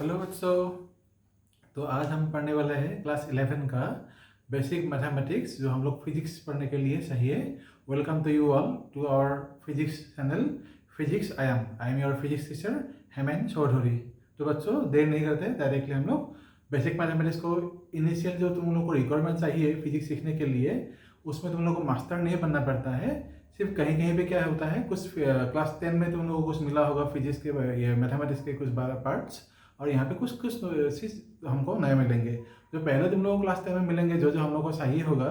Hello बच्चों। तो आज हम पढ़ने वाले हैं क्लास 11 का बेसिक मैथमेटिक्स जो हम लोग फिजिक्स पढ़ने के लिए चाहिए। Welcome to you all to our physics channel physics. I am your physics teacher Heman Chaudhary. तो बच्चों देर नहीं करते, डायरेक्टली हम लोग बेसिक मैथमेटिक्स को इनिशियल जो तुम लोग को रिक्वायरमेंट चाहिए फिजिक्स सीखने के लिए, उसमें तुम लोग को मास्टर नहीं बनना पड़ता है। सिर्फ कहीं कहीं पे क्या होता है, कुछ क्लास 10 में तुम लोगों को कुछ मिला होगा फिजिक्स के ये मैथमेटिक्स के कुछ पार्ट्स, और यहाँ पे कुछ कुछ चीज़ हमको नए मिलेंगे जो पहले तुम लोगों को क्लास 10 में मिलेंगे। जो जो हम लोग को चाहिए होगा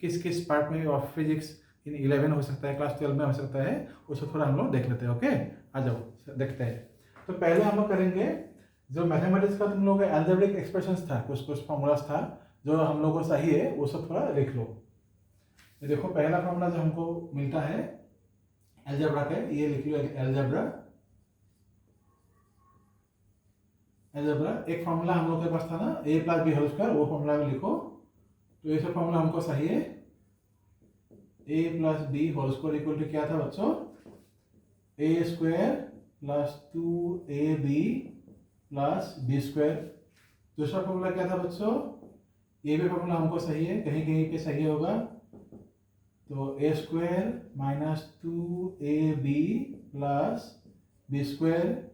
किस किस पार्ट में ऑफ फिजिक्स इन 11 हो सकता है, क्लास 12 में हो सकता है, उसको थोड़ा हम लोग देख लेते हैं। ओके, आ जाओ देखते हैं। तो पहले हम लोग करेंगे जो मैथमेटिक्स का तुम लोगों का एल्जेब्रिक एक्सप्रेशंस था, कुछ कुछ फॉर्मूलाज था जो हम लोग को चाहिए, वो सब थोड़ा लिख लो। ये देखो पहला फॉर्मूला जो हमको मिलता है एल्जेब्रा का, ये लिख लो एल्जेब्रा। एक फॉर्मूला हम लोग के पास था ना, A plus B whole square, वो फॉर्मूला भी लिखो। तो ये सब फॉर्मूला हमको चाहिए। A plus B whole square equal to क्या था बच्चों? A square plus 2ab plus B square. दूसरा फॉर्मूला क्या था बच्चों? ये भी फॉर्मूला हमको चाहिए, कहीं कहीं पे चाहिए होगा। तो A square minus 2ab plus B square.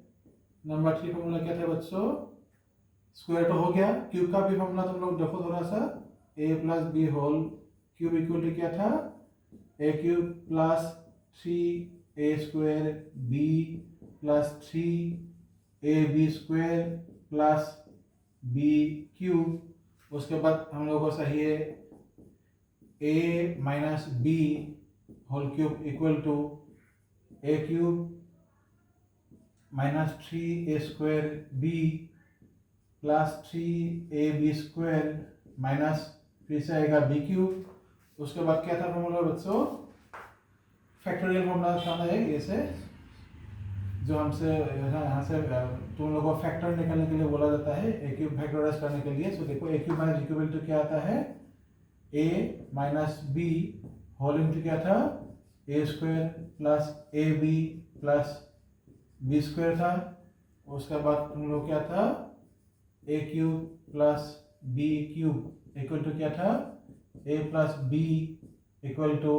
Number 3 formula क्या था बच्चों? स्क्वायर तो हो गया। क्यूब का भी फॉर्मूला तुम लोग देखो थोड़ा सा। A plus B whole cube equal to क्या था? A cube plus 3a square B plus 3ab square plus B cube. उसके बाद हम लोग को चाहिए a minus B whole cube equal to A cube minus 3a square B plus 3ab square minus फिर से आएगा बी क्यूब। उसके बाद क्या था फॉर्मूला बच्चों? फैक्टोरियल फॉर्मूला था ना ये से, जो हमसे यहाँ से तुम लोगों को फैक्टर निकालने के लिए बोला जाता है, ए क्यूब फैक्टराइज करने के लिए। सो देखो A cube minus equal to क्या आता है? A minus B whole into क्या था? A square plus A B plus B square था। उसके बाद तुम लोग क्या था? A cube plus B cube equal to क्या था? A plus B equal to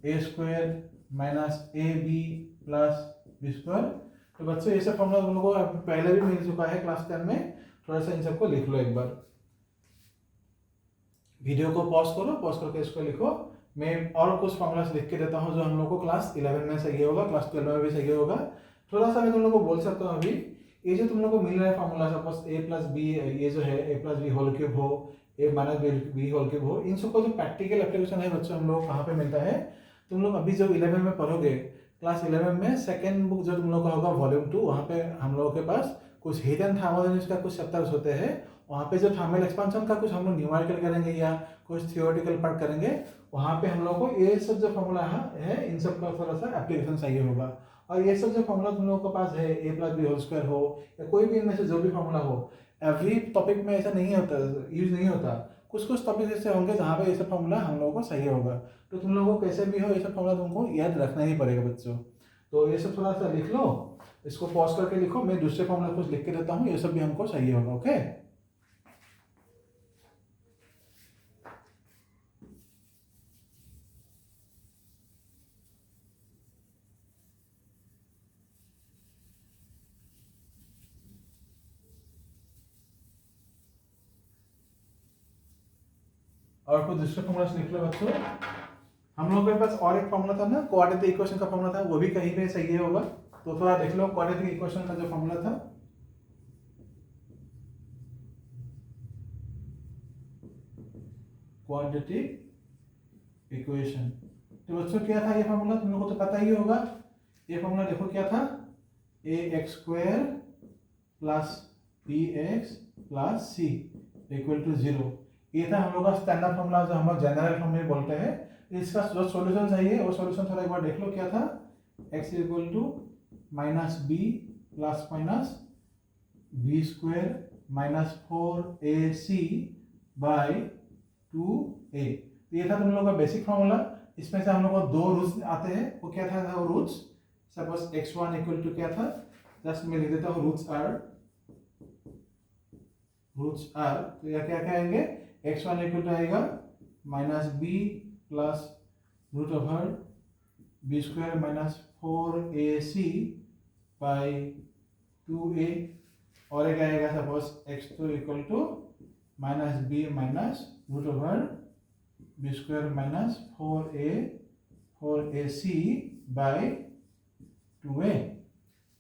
A square minus A B plus B square. तो बच्चों ये सब फॉर्मूला तुम लोगों को पहले भी मिल चुका है क्लास 10 में। थोड़ा सा इन सबको लिख लो एक बार। वीडियो को पॉज करो, पॉज करके इसको लिखो। मैं और कुछ फॉर्मूलास लिख के देता हूँ जो हम लोग को क्लास 11 में चाहिए होगा, क्लास 12 में भी चाहिए होगा। थोड़ा सा मैं तुम लोग को बोल सकता हूँ अभी, ये जो तुम लोग को मिल रहा है फॉर्मूला, सपोज ए प्लस बी, ये जो है ए प्लस बी होल क्यूब हो, ए माइनस बी होल क्यूब हो, इन सबको जो प्रैक्टिकल एप्लीकेशन है बच्चों हम लोग कहाँ पे मिलता है? तुम लोग अभी जो 11 में पढ़ोगे, क्लास 11 में सेकेंड बुक जो तुम लोग का होगा वॉल्यूम 2, वहाँ पे हम लोगों के पास कुछ हिडन थर्मोडायनेमिक्स का कुछ चैप्टर्स होते हैं। वहाँ पे जो थर्मल एक्सपेंशन का कुछ हम लोग न्यूमेरिकल करेंगे या कुछ थियोरेटिकल पार्ट करेंगे, वहाँ पे हम लोग को ये सब जो फॉर्मूला है इन सब का थोड़ा सा एप्लीकेशन चाहिए होगा। और ये सब जो फॉर्मूला तुम लोगों के पास है, ए प्लस बी होल स्क्वायर हो या कोई भी इनमें से जो भी फॉर्मूला हो, एवरी टॉपिक में ऐसा नहीं होता, यूज नहीं होता। कुछ कुछ टॉपिक ऐसे होंगे जहाँ पे ये सब फॉर्मूला हम लोगों को चाहिए होगा। तो तुम लोगों को कैसे भी हो ये सब फॉर्मूला तुमको याद रखना ही पड़ेगा बच्चों। तो ये सब थोड़ा सा लिख लो, इसको पॉज करके लिखो। मैं दूसरे फॉर्मूला कुछ लिख के देता हूँ, ये सब भी हमको चाहिए होगा। ओके, और कुछ दूसरे फॉर्मूला लिख लो बच्चों। हम लोगों के पास और एक फॉर्मूला था ना, क्वाड्रेटिक इक्वेशन का फॉर्मूला था, वो भी कहीं पे चाहिए होगा। तो थोड़ा देख लो क्वाड्रेटिक इक्वेशन का जो फॉर्मूला था। क्वाड्रेटिक इक्वेशन, तो बच्चों क्या था ये फॉर्मूला? तुम लोगों को तो पता ही होगा। ये फॉर्मूला देखो क्या था? A X square plus B X plus C equal to 0। ये था हम लोग का स्टैंडर्ड फॉर्मूला जो हम लोग जनरल फॉर्म में बोलते हैं। इसका जो सॉल्यूशन चाहिए वो सॉल्यूशन थोड़ा एक बार देख लो क्या था? x equal to minus b plus minus b square minus 4ac by 2a। तो ये था तुम लोग का बेसिक फॉर्मूला। इसमें से हम लोग को दो रूट्स आते हैं। वो क्या था वो roots? Suppose x1 equal to क्या था? जस्ट मैं लिख देता हूँ, रूट्स आर रूट्स आर, तो यह क्या क्या आएंगे, x1 इक्वल टू आएगा minus b plus root over b square minus 4ac by 2a, और एक आएगा suppose x2 equal to minus b minus root over b square minus 4ac by 2a।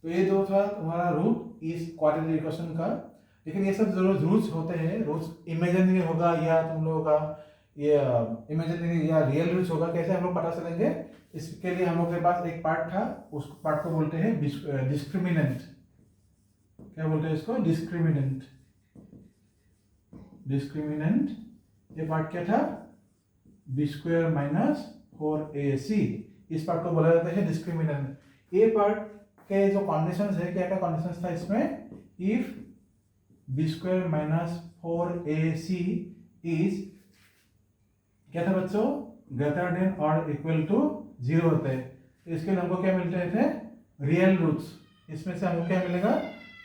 तो ये दो था तुम्हारा रूट इस क्वाड्रेटिक इक्वेशन का। लेकिन ये सब जो रूट्स होते हैं, रूट्स इमेजिनरी होगा या तुम लोगों का ये इमेजिनरी या रियल रूट्स होगा, कैसे हम लोग पता चलेंगे, इसके लिए हम लोग के पास एक पार्ट था, उस पार्ट को बोलते हैं डिस्क्रिमिनेंट। क्या बोलते हैं इसको, डिस्क्रिमिनेंट। डिस्क्रिमिनेंट ये पार्ट क्या था, बी स्क्वायर माइनस 4ac, इस पार्ट को बोला जाता है डिस्क्रिमिनेंट। ये पार्ट के जो कंडीशंस है, क्या क्या कंडीशंस था इसमें, if b square minus 4ac is क्या था बच्चों, ग्रेटर देन और इक्वल टू 0 होता है। तो इसके लिए हमको क्या मिलते थे, रियल रूट्स। इसमें से हमको क्या मिलेगा,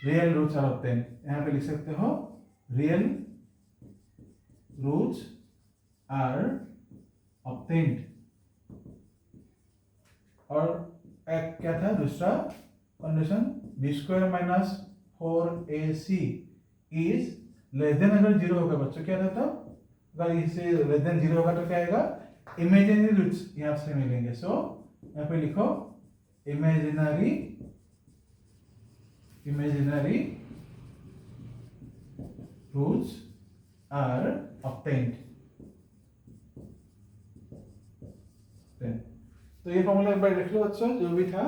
रियल रूट्स आर ऑब्टेन। यहाँ पे लिख सकते हो रियल रूट्स आर ऑब्टेन्ड। और एक क्या था दूसरा condition, b square minus 4ac is less than, अगर 0 होगा बच्चों क्या था, तब अगर इसे लेस देन 0 होगा तो क्या आएगा, इमेजिनरी रूट्स यहाँ से मिलेंगे। सो यहाँ पे लिखो इमेजिनरी रूट्स आर ऑब्टेन्ड। तो ये फॉर्मूला एक बार लिख लो बच्चों, जो भी था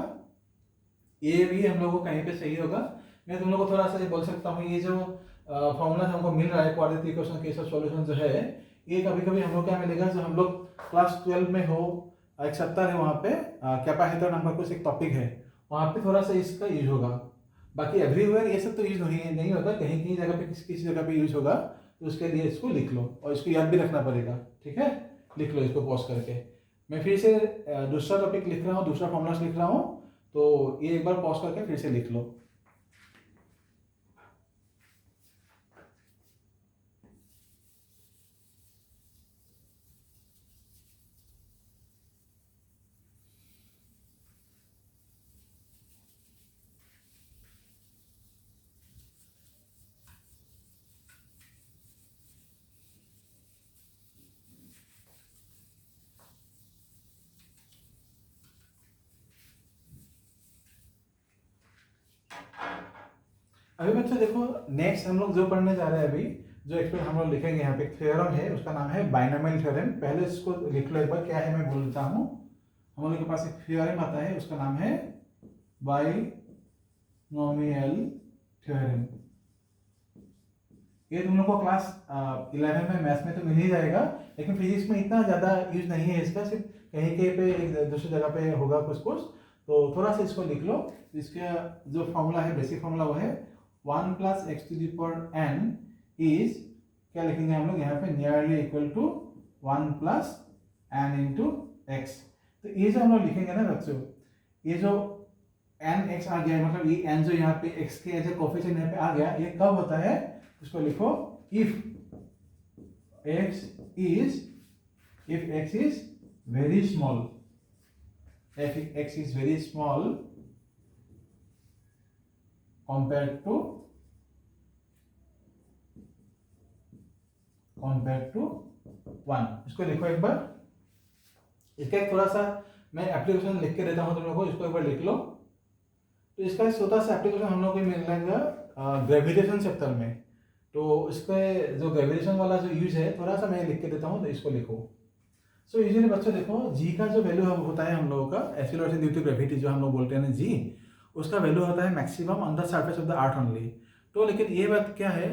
ये भी हम लोगों को कहीं पे सही होगा। मैं तुम लोगों को थोड़ा सा ये बोल सकता हूँ, ये जो फॉर्मूला हमको मिल रहा है क्वाड्रेटिक इक्वेशन के सब सॉल्यूशन जो है, ये कभी कभी हम लोग क्या मिलेगा, जो हम लोग क्लास 12 में हो, एक सप्ताह है वहाँ पे कैपेसिटर नाम कुछ एक टॉपिक है, वहाँ पे थोड़ा सा इसका यूज होगा। बाकी एवरीवेयर ये सब तो यूज नहीं होगा, कहीं कहीं जगह पे किसी जगह पे यूज होगा, तो उसके लिए इसको लिख लो और इसको याद भी रखना पड़ेगा, ठीक है। लिख लो इसको पॉज करके। मैं फिर से दूसरा टॉपिक लिख रहा हूँ, दूसरा फॉर्मूलास लिख रहा हूँ, तो ये एक बार पॉज करके फिर से लिख लो। अभी बच्चों देखो, नेक्स्ट हम लोग जो पढ़ने जा रहे हैं, अभी जो एक्सपेरिमेंट हम लोग लिखेंगे, यहाँ पे एक थ्योरम है, उसका नाम है बाइनोमियल थ्योरम। पहले इसको लिख लो एक बार, क्या है मैं बोल देता हूँ। हम लोग के पास एक थ्योरम आता है, उसका नाम है बाइनोमियल थ्योरम। ये तुम लोग को क्लास 11 में मैथ्स में तो मिल ही जाएगा, लेकिन फिजिक्स में इतना ज़्यादा यूज नहीं है इसका, सिर्फ कहीं कहीं पे एक दूसरी जगह पे होगा कुछ कुछ, तो थोड़ा सा इसको लिख लो। इसका जो फॉर्मूला है, बेसिक फॉर्मूला, वो है 1 plus x to the power n is, क्या लिखेंगे हम लोग यहाँ पे, नियरली इक्वल टू 1 प्लस n इंटू एक्स। तो ये जो हम लोग लिखेंगे ना बच्चों, ये जो n x आ गया, मतलब ये n जो यहाँ पे x के एज ए कोफिशिएंट यहाँ पे आ गया, ये कब होता है, उसको लिखो if x is very small, if x is very small compared to 1। इसको लिखो एक बार। इसका एक थोड़ा सा मैं एप्लीकेशन लिख के देता हूँ तुम लोगों को, इसको एक बार लिख लो। तो इसका एक छोटा सा एप्लीकेशन हम लोग को मिलेगा ग्रेविटेशन चैप्टर में। तो इसके जो ग्रेविटेशन वाला जो यूज है, थोड़ा सा मैं लिख के देता हूँ, तो इसको लिखो। सो यूजुअली बच्चों देखो, जी का जो वैल्यू होता है हम लोगों का, एक्सीलरेशन ड्यू टू ग्रेविटी जो हम लोग बोलते हैं ना जी, उसका वैल्यू होता है maximum on the surface of the earth only. तो लेकिन ये बात क्या है,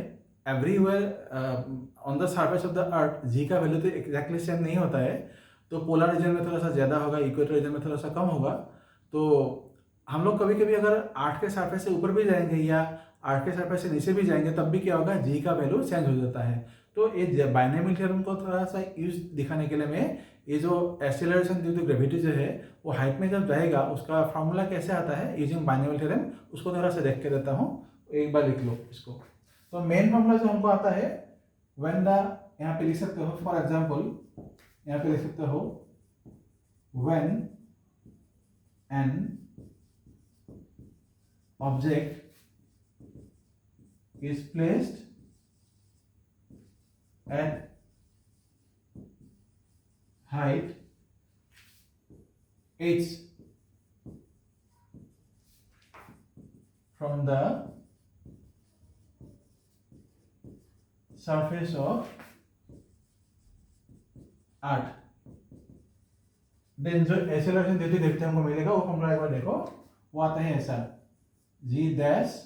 everywhere on the surface of the earth G का वैल्यू तो एक्जैक्टली सेम नहीं होता है। तो पोलर रीजन में थोड़ा सा ज़्यादा होगा, इक्वेटर रीजन में थोड़ा सा कम होगा। तो हम लोग कभी कभी अगर अर्थ के सरफेस से ऊपर भी जाएंगे या अर्थ के सरफेस से नीचे भी जाएंगे, तब भी क्या होगा, जी का वैल्यू चेंज हो जाता है। तो ये बाइनोमियल थ्योरम को थोड़ा सा यूज दिखाने के लिए मैं ये जो एक्सेलरेशन ड्यू टू ग्रेविटी जो है, वो हाइट में जब जाएगा, उसका फॉर्मूला कैसे आता है यूजिंग बाइनोमियल थ्योरम, उसको थोड़ा सा देख के देता हूँ। एक बार लिख लो इसको। तो मेन फॉर्मूला जो हमको आता है व्हेन द, यहाँ पे लिख सकते हो फॉर एग्जांपल, यहाँ पे लिख सकते हो when an object is placed at height h from the surface of earth, then जो एक्सेलरेशन देते देखते हमको मिलेगा वो फॉर्मूला एक बार देखो, वो आता है ऐसा g डैश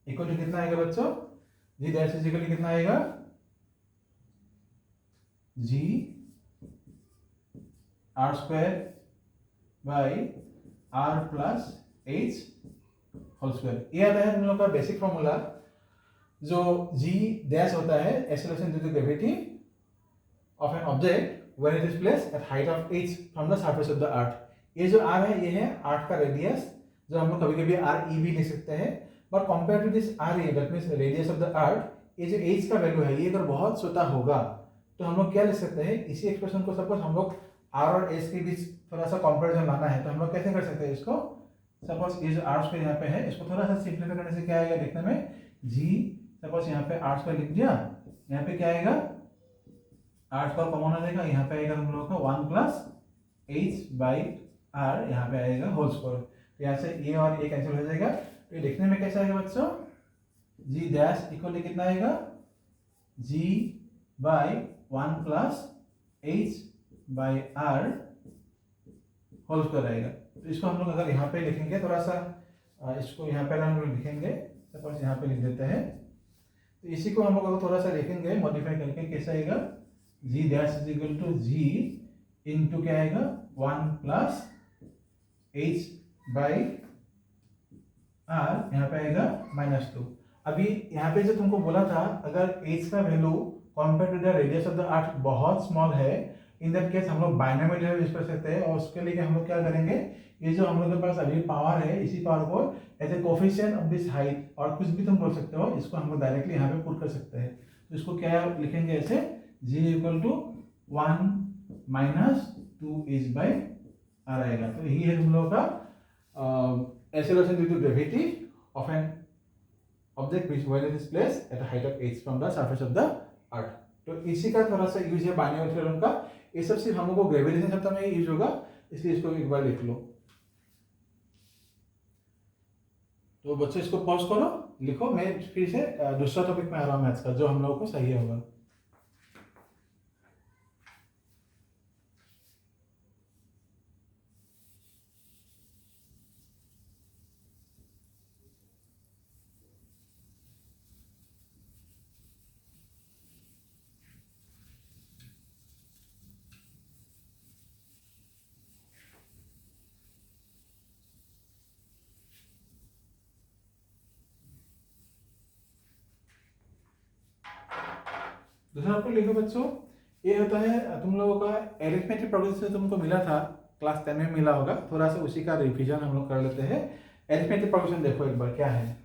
इक्वल टू कितना आएगा बच्चों, जी डैश इक्वल कितना आएगा, G R square by R plus H whole square. ये आता है हम लोग का बेसिक फॉर्मूला। जो जी डैश होता है acceleration due to gravity of an object when it is placed at height of h from the surface of the earth. ये जो आर है ये है अर्थ का रेडियस, जो हम लोग कभी कभी आर ई भी लिख सकते हैं, but compare to this R a that means radius of the earth, ये जो एच का वैल्यू है ये अगर बहुत छोटा होगा तो हम लोग क्या लिख सकते हैं, इसी एक्सप्रेशन को सपोज हम लोग आर और एच के बीच थोड़ा सा कंपैरिजन लाना है तो हम लोग कैसे कर सकते हैं इसको, सपोज ये जो आर स्क्वायर यहाँ पे है इसको थोड़ा सा सिंप्लीफाई करने से क्या आएगा देखने में, जी सपोज यहाँ पे आर स्क्वायर लिख दिया, यहाँ पे क्या आएगा आर स्क्वायर कॉमन आ जाएगा, यहाँ पे आएगा हम लोग का 1 प्लस एच बाई आर, यहाँ पे आएगा होल स्क्वायर, तो यहाँ से ये और ये कैंसिल हो जाएगा। तो ये देखने में कैसा आएगा बच्चों, जी डैश इक्वल कितना आएगा, G by 1 plus H by R whole square आएगा। तो इसको हम लोग अगर यहाँ पे लिखेंगे थोड़ा सा, इसको यहाँ पे हम लोग लिखेंगे, सपोज यहाँ पे लिख देते हैं, तो इसी को हम लोग अगर थोड़ा सा लिखेंगे मॉडिफाई करके कैसा आएगा, G dash is equal to G into क्या आएगा 1 प्लस एच बाई आर, यहाँ पे आएगा -2। अभी यहाँ पे जो तुमको बोला था अगर एच का value compare to the radius of the earth बहुत स्मॉल है, इन दैट केस हम लोग बाइनोमियल यूज कर सकते हैं, और उसके लिए हम लोग क्या करेंगे, ये जो हम लोग के पास अभी पावर है इसी पावर को as a coefficient of this height और कुछ भी तुम बोल सकते हो, इसको हम लोग डायरेक्टली यहाँ पे पुट कर सकते हैं। तो इसको क्या लिखेंगे ऐसे, g equal to 1 minus 2 h by R आएगा। तो यही है हम लोग का acceleration due to gravity of an object which when it is placed at a height of h from the surface of the earth. तो इसी का थोड़ा सा यूज है बाइनोमियल थ्योरम का, ये सब सिर्फ हम लोग को ग्रेविटेशन शब्द में यूज होगा, इसलिए इसको एक बार लिख लो। तो बच्चों इसको पॉज करो, लिखो, मैं फिर से दूसरा टॉपिक में आ रहा हूँ मैथ्स का, जो हम लोगों को सही होगा। दूसरा आपको लिखो बच्चों, ये होता है तुम लोगों का एरिथमेटिक प्रोग्रेशन तुमको मिला था क्लास 10 में मिला होगा, थोड़ा सा उसी का रिवीजन हम लोग कर लेते हैं। एरिथमेटिक प्रोग्रेशन देखो एक बार क्या है,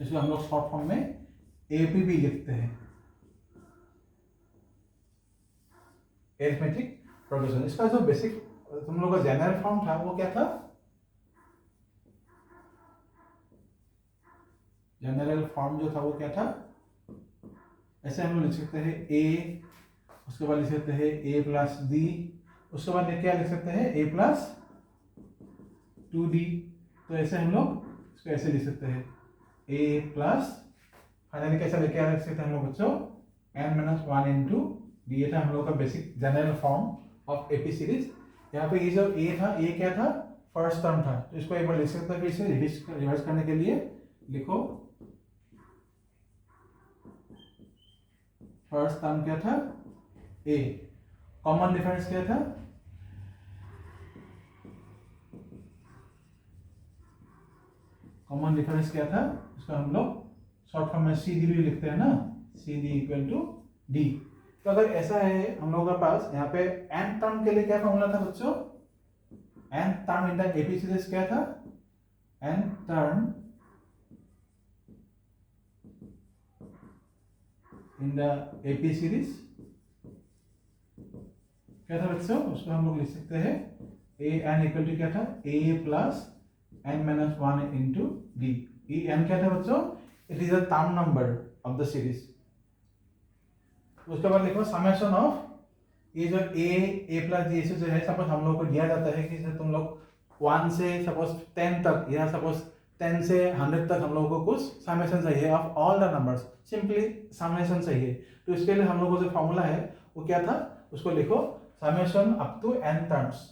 इसको हम लोग शॉर्ट फॉर्म में एपीबी लिखते हैं, एरिथमेटिक प्रोग्रेशन। इसका जो बेसिक तुम लोग का जनरल फॉर्म था वो क्या था, जनरल फॉर्म जो था वो क्या था, ऐसे हम लोग लिख सकते हैं ए, उसके बाद लिख सकते हैं ए प्लस डी, उसके बाद क्या लिख सकते हैं ए प्लस 2d। तो ऐसे हम लोग इसको ऐसे लिख सकते हैं ए प्लस, फाइनली कैसा लेके आ सकते हैं हम लोग बच्चों, n-1 इंटू डी। ये था हम लोग का basic general form of AP series. यहाँ पे ये जो ए था, ये क्या था, फर्स्ट टर्म था, तो इसको एक बार लिख सकते हैं फिर से रिवाइज करने के लिए, लिखो फर्स्ट टर्म क्या था ए, कॉमन डिफरेंस क्या था, कॉमन डिफरेंस क्या था, इसको हम लोग शॉर्ट फॉर्म में सी डी भी लिखते हैं ना, C D equal to D. तो अगर ऐसा है हम लोगों के पास यहाँ पे एन टर्म के लिए क्या फॉर्मूला था बच्चों, n term in the AP series क्या था, n term in the AP series क्या था बच्चों, उसको हम लोग लिख सकते हैं ए एन इक्वल टू क्या था, A plus N minus one into D. ये एन क्या था बच्चों, it is a term number of the series. उसके बाद लिखो समेशन ऑफ ये जो ए प्लस डी जो है, सपोज हम लोग को दिया जाता है कि तुम लोग 1 से सपोज 10 तक या सपोज 10 से 100 तक हम लोगों को कुछ समेशन चाहिए of all the numbers, simply summation चाहिए। तो इसके लिए हम लोगों को जो फॉर्मूला है वो क्या था, उसको लिखो summation up to n terms.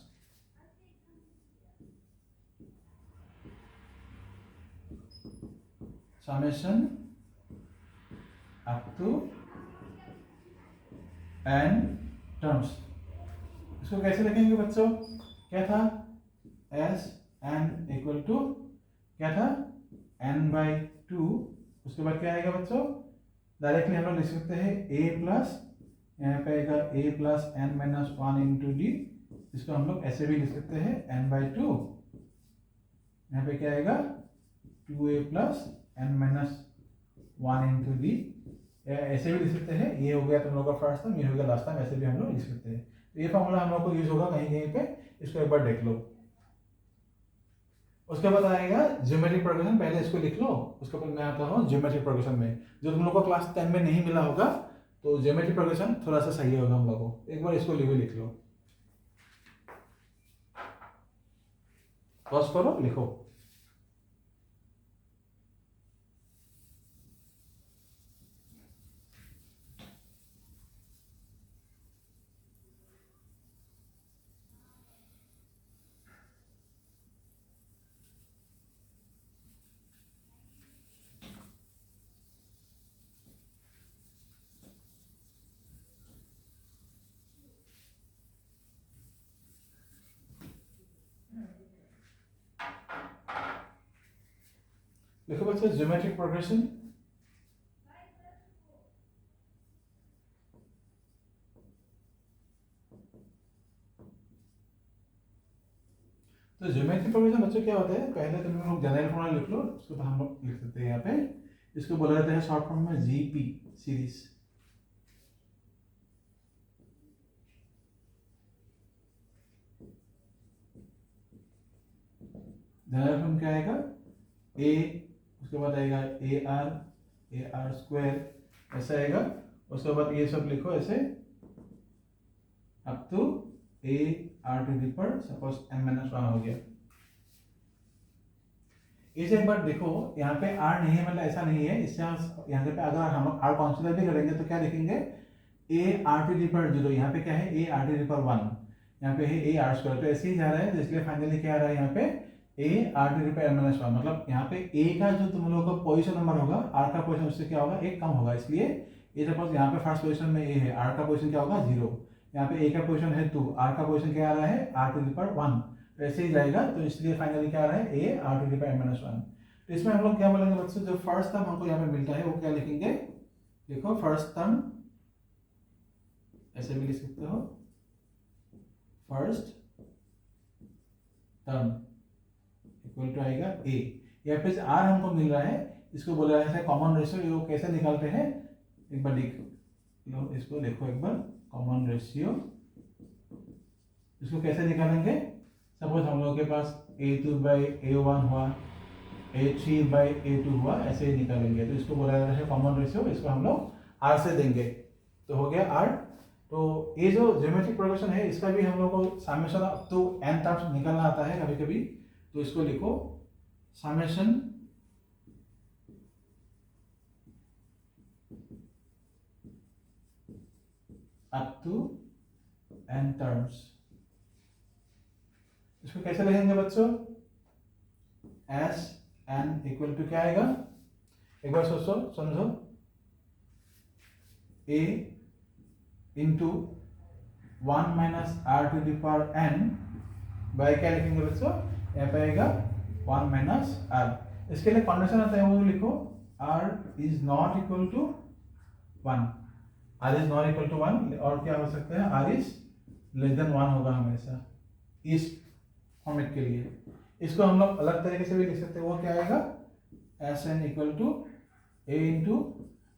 Summation up to n terms. इसको कैसे लिखेंगे बच्चों, क्या था, s n इक्वल टू क्या था, n/2। उसके बाद क्या आएगा बच्चों, डायरेक्टली हम लोग लिख सकते हैं a प्लस, यहाँ पे आएगा a plus n minus one into D. इसको हम लोग ऐसे भी लिख सकते हैं n/2। यहाँ पे क्या आएगा 2a plus n minus one into D, ऐसे भी लिख सकते हैं। ये हो गया तुम लोग का फर्स्ट टर्म, ये हो गया लास्ट टर्म, ऐसे भी हम लोग लिख सकते हैं। तो ये फॉर्मूला हम लोग को यूज होगा कहीं कहीं पे, इसको एक बार देख लो। उसके बाद आएगा ज्योमेट्रिक प्रोग्रेशन, पहले इसको लिख लो, उसके बाद मैं आता हूँ ज्योमेट्रिक प्रोग्रेशन में, जो तुम लोग को क्लास 10 में नहीं मिला होगा। तो ज्योमेट्रिक प्रोग्रेशन थोड़ा सा सही होगा हम लोगों को, एक बार इसको लिख लो, पॉज करो, लिखो। लिखो बच्चों ज्योमेट्रिक प्रोग्रेशन। तो ज्योमेट्रिक प्रोग्रेशन बच्चों क्या होता है, पहले तुम लोग जनरल फॉर्मूला लिख लो, उसको हम लोग लिख सकते हैं यहाँ पे, इसको बोला जाता है शॉर्ट फॉर्म में जीपी सीरीज। जनरल फॉर्म क्या आएगा, ए, उसके बाद आएगा ए आर स्क्वायर, ऐसा आएगा। उसके बाद ये सब लिखो ऐसे up to a r to the पर सपोज n-1 हो गया। इसे एक बार देखो, यहाँ पे r नहीं है, मतलब ऐसा नहीं है, इससे यहाँ पे अगर हम r कंसीडर भी करेंगे तो क्या लिखेंगे, ए आर टू दी पर 0, यहाँ पे क्या है ए आर टू दी पर 1, यहाँ पे है ए आर स्क्वायर, तो ऐसे ही जा रहा है। तो इसलिए फाइनली क्या आ रहा है यहाँ पे ए आर टू दी पर n-1, मतलब यहाँ पे ए का जो तुम लोगों का पोजीशन नंबर होगा, आर का पोजीशन उससे क्या होगा, एक कम होगा। इसलिए ये सपोज यहाँ पे फर्स्ट पोजीशन में ए है, आर का पोजीशन क्या होगा 0, यहाँ पे ए का पोजीशन है 2, आर का पोजीशन क्या आ रहा है आर टू दी पर 1, तो ऐसे ही जाएगा। तो इसलिए फाइनली क्या आ रहा है ए आर टू दी पर n-1। तो इसमें हम लोग क्या बोलेंगे बच्चों, जो फर्स्ट टर्म हमको यहाँ पे मिलता है वो क्या लिखेंगे, देखो फर्स्ट टर्म ऐसे भी लिख सकते हो, फर्स्ट टर्म इक्वल टू आएगा ए, या फिर आर हमको मिल रहा है, इसको बोला जाता है कॉमन रेशियो। ये कैसे निकालते हैं, एक बार लिख लो, इसको देखो एक बार, कॉमन रेशियो इसको कैसे निकालेंगे। सपोज हम लोगों के पास a2/a1 हुआ, a3/a2 हुआ, ऐसे ही निकालेंगे। तो इसको बोला जाता है कॉमन रेशियो, इसको हम लोग r से देंगे, तो हो गया r। तो ये जो ज्योमेट्रिक प्रोग्रेशन है इसका भी हम लोग को summation up to n terms निकालना आता है कभी कभी। तो इसको लिखो summation up to n terms. इसको कैसे लिखेंगे बच्चों, एस एन इक्वल टू क्या आएगा, एक बार सोचो समझो, A into 1 minus R to the power n by क्या लिखेंगे बच्चों, यहाँ पे आएगा 1 माइनस आर। इसके लिए कॉन्वेंशन आता है वो लिखो, r is not equal to 1, r is not equal to 1, और क्या हो सकता है, आर इज लेस देन 1 होगा हमेशा इस फॉर्मेट के लिए। इसको हम लोग अलग तरीके से भी लिख सकते हैं, वो क्या आएगा, S n equal to a into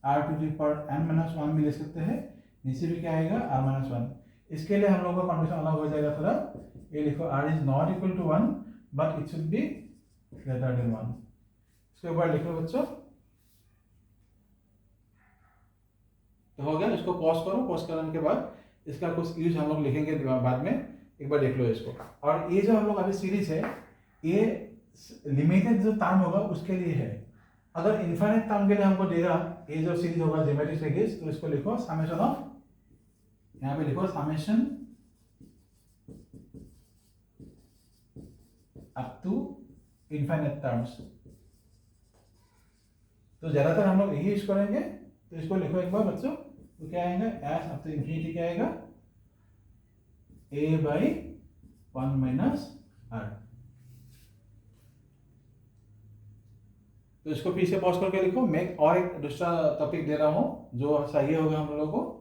r to the power n minus 1 भी लिख सकते हैं, नीचे भी क्या आएगा, आर माइनस 1। इसके लिए हम लोग का कंडीशन अलग हो जाएगा थोड़ा, ये लिखो r is not equal to 1 but it should be greater than 1। इसके ऊपर लिखो बच्चों, तो हो गया। इसको पॉज करो, पॉज करने के बाद इसका कुछ यूज हम लोग लिखेंगे बाद में, एक बार देख लो इसको। और ये जो हम लोग अभी सीरीज है, ये लिमिटेड जो टर्म होगा उसके लिए है। अगर इनफाइनाइट टर्म के लिए हमको देगा ये जो सीरीज होगा ज्योमेट्रिक सीरीज, तो इसको लिखो समेशन ऑफ, यहाँ पे लिखो summation up to infinite terms. तो ज्यादातर हम लोग यही यूज करेंगे, तो इसको लिखो एक बार बच्चों, तो क्या आएगा, एस अप टू इंफिनिटी क्या आएगा, a by 1 माइनस r। तो इसको फिर से पॉज करके लिखो। मैं और एक दूसरा टॉपिक दे रहा हूं जो चाहिए होगा हम लोगों को।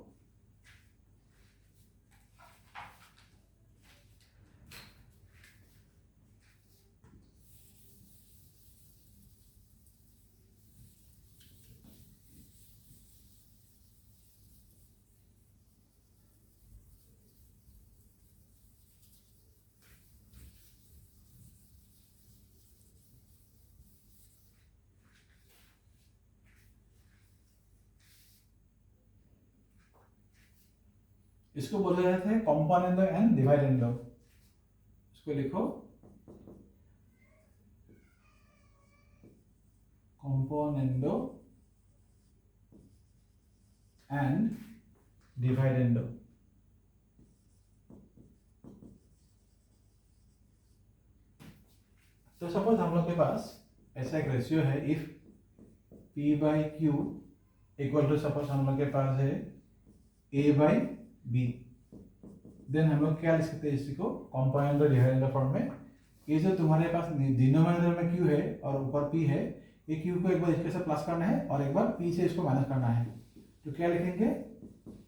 इसको बोले जाते हैं कॉम्पोनेंडो एंड डिवाइडेंडो। इसको लिखो कॉम्पोनेंडो एंड डिवाइडेंडो। तो सपोज हम लोग के पास ऐसा एक रेशियो है, if p by q equal to, suppose हम लोग के पास है a बाई b, देन हम लोग क्या लिख सकते हैं इसको, कॉम्पोनेंडो डिवाइडेंडो फॉर्म में। ये जो तुम्हारे पास डिनोमिनेटर में q है और ऊपर p है, ये q को एक बार इसके साथ प्लस करना है और एक बार p से इसको माइनस करना है। तो क्या लिखेंगे,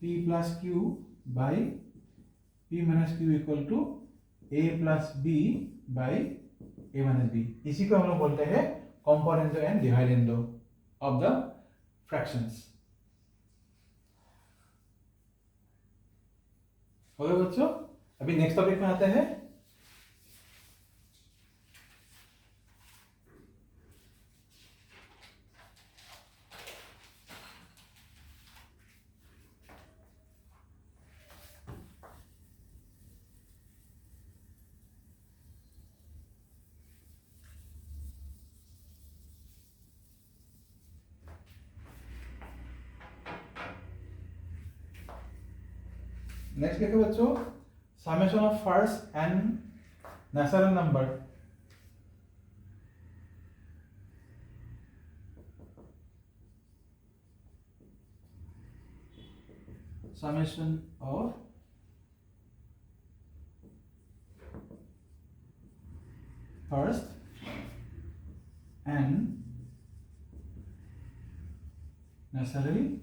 p plus Q by p minus Q equal to a plus b by a minus b। इसी को हम लोग बोलते हैं componendo and dividendo of the fractions. हो गया बच्चों। अभी नेक्स्ट टॉपिक में आते हैं। नेक्स्ट देखो बच्चों, summation of first n natural number. Summation of first n natural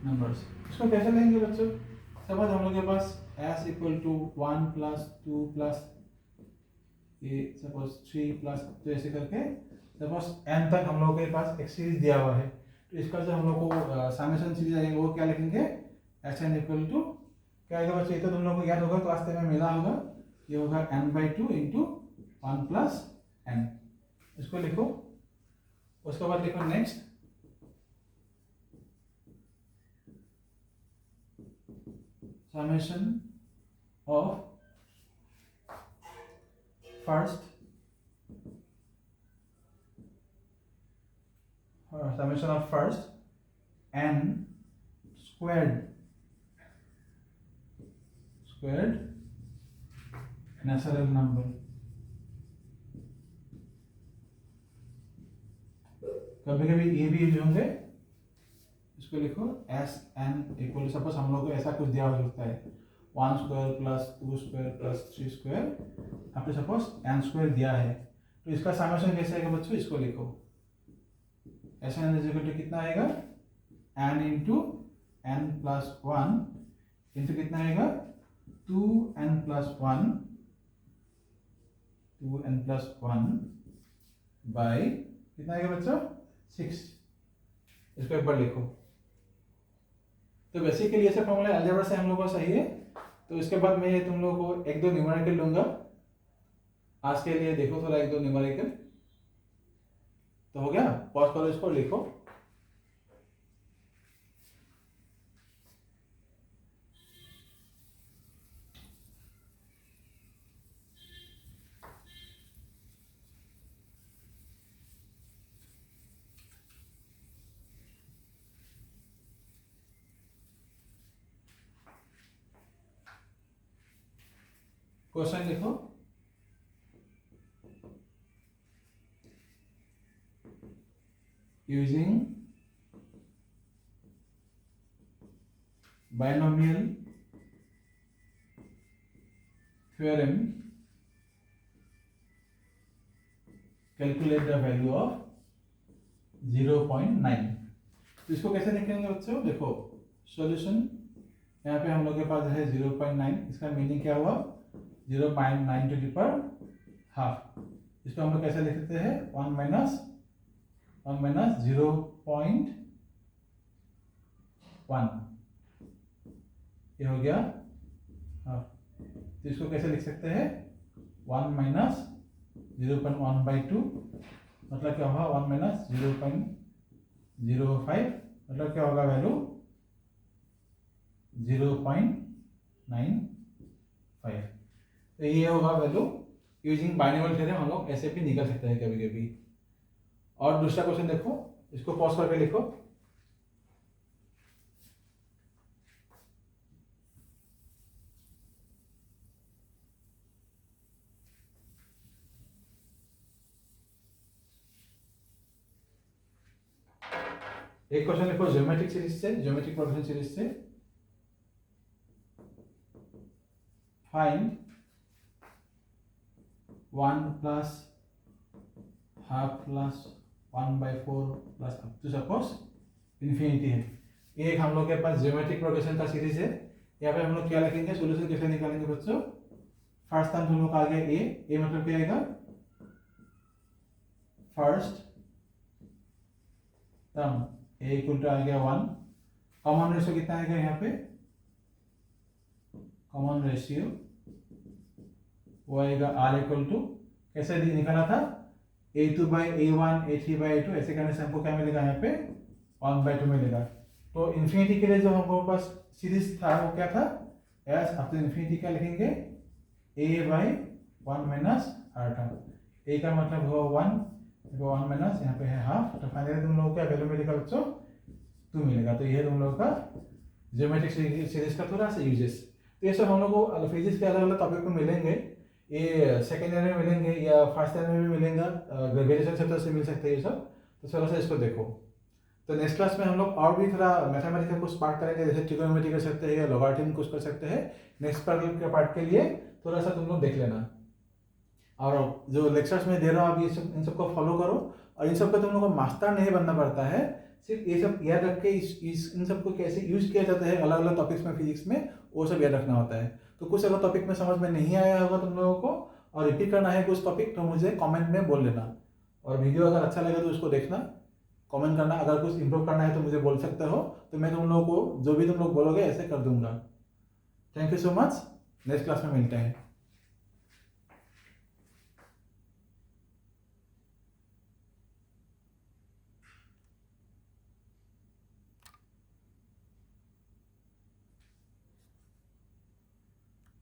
numbers. इसको कैसे लेंगे बच्चों, सपोज हम लोग के पास s equal to 1 plus 2 plus ये सपोज 3 प्लस, तो ऐसे करके सपोज n तक हम लोग के पास एक सीरीज दिया हुआ है। तो इसका जो हम लोग को समेशन सीरीज आएंगे वो क्या लिखेंगे, sn इक्वल टू क्या आएगा बच्चों, ये तो तुम लोग को याद होगा, क्लास 10 में मिला होगा, ये होगा n/2 इंटू 1 प्लस n। इसको लिखो, उसके बाद लिखो next summation of first summation of first and squared natural number। कभी कभी ये भी यूज होंगे। इसको लिखो एस एन इक्वल, सपोज हम लोग को ऐसा कुछ दिया हो सकता है 1 square plus 2 square plus 3 square, आपने सपोज n स्क्वायर दिया है, तो इसका समेशन कैसे आएगा बच्चों, इसको लिखो, Sn इज इक्वल टू कितना आएगा, n into n plus 1 into कितना आएगा 2n प्लस 1 बाई कितना आएगा बच्चों 6। इसको एक बार लिखो। तो बेसिकली ऐसे फॉर्मूला अलजेब्रा से हम लोग को सही है। तो इसके बाद मैं तुम लोगों को एक दो न्यूमेरिकल लूंगा आज के लिए, देखो थोड़ा एक दो न्यूमेरिकल। तो हो गया, पॉज करो इसको, लिखो। क्वेश्चन लिखो, using binomial theorem calculate the value of 0.9। तो इसको कैसे लिखेंगे बच्चों, देखो सॉल्यूशन यहाँ पे हम लोग के पास है 0.9, इसका मीनिंग क्या हुआ 0.9 टू द पावर हाफ। इसको हम लोग कैसे लिख सकते हैं 1 माइनस 0.1, ये हो गया हाफ। तो इसको कैसे लिख सकते हैं 1 माइनस 0.1/2, मतलब क्या होगा 1 माइनस 0.05, मतलब क्या होगा वैल्यू 0.95। तो ये होगा वैल्यू यूजिंग बाइनोमियल थ्योरम। हम लोग ऐसे भी निकल सकते हैं कभी कभी। और दूसरा क्वेश्चन देखो, इसको पॉज करके लिखो। एक क्वेश्चन लिखो ज्योमेट्रिक सीरीज से, ज्योमेट्रिक प्रोग्रेशन सीरीज से, find 1 plus half plus 1/4 plus up to suppose infinity है। ये एक हम लोग के पास ज्योमेट्रिक प्रोग्रेशन का सीरीज है। यहाँ पे हम लोग क्या लिखेंगे, सॉल्यूशन कैसे निकालेंगे बच्चों। फर्स्ट टर्म हम लोग आ गया ए मतलब क्या आएगा, first term A equal to आ गया 1। कॉमन रेशियो कितना आएगा यहाँ पे, कॉमन रेशियो वो आएगा आर इक्वल टू, कैसे निकाला था a2/a1 a3/a2, ऐसे करने से हमको क्या मिलेगा यहाँ पे 1/2 मिलेगा। तो इन्फिनिटी के लिए जो हमको पास सीरीज था वो क्या था, एस आफ्टर इन्फिनिटी क्या लिखेंगे a/1 माइनस r था। a का मतलब हुआ 1, 1 माइनस यहाँ पे है हाफ। तो फाइनली तुम लोगों को क्या वैल्यू मिलेगा बच्चों 2 मिलेगा। तो ये तुम लोगों का ज्योमेट्रिक सीरीज का थोड़ा सा यूजेस। तो ये सब हम लोग को फिजिक्स के अलग अलग टॉपिक पे मिलेंगे, ये सेकेंड ईयर में मिलेंगे या फर्स्ट ईयर में भी मिलेंगे, ग्रेजुएशन सेक्टर से मिल सकते हैं ये सब। तो थोड़ा सा इसको देखो। तो नेक्स्ट क्लास में हम लोग और भी थोड़ा मैथमेटिकल कुछ पार्ट करेंगे, जैसे ट्रिग्नोमेट्री कर सकते हैं या लॉगरिथम कुछ कर सकते हैं। नेक्स्ट पार्ट के लिए थोड़ा सा तुम लोग देख लेना। और जो लेक्चर्स में दे रहा हूँ अभी इन सबको फॉलो करो। और इन सबको तुम लोग को मास्टर नहीं बनना पड़ता है, सिर्फ ये सब याद रख के इन सबको कैसे यूज किया जाता है अलग अलग टॉपिक्स में फिजिक्स में, वो सब याद रखना होता है। तो कुछ अगर टॉपिक में समझ में नहीं आया होगा तुम लोगों को और रिपीट करना है कुछ टॉपिक, तो मुझे कमेंट में बोल देना। और वीडियो अगर अच्छा लगे तो उसको देखना, कमेंट करना। अगर कुछ इंप्रूव करना है तो मुझे बोल सकते हो, तो मैं तुम लोगों को जो भी तुम लोग बोलोगे ऐसे कर दूंगा। Thank you so much, next class में मिलते हैं।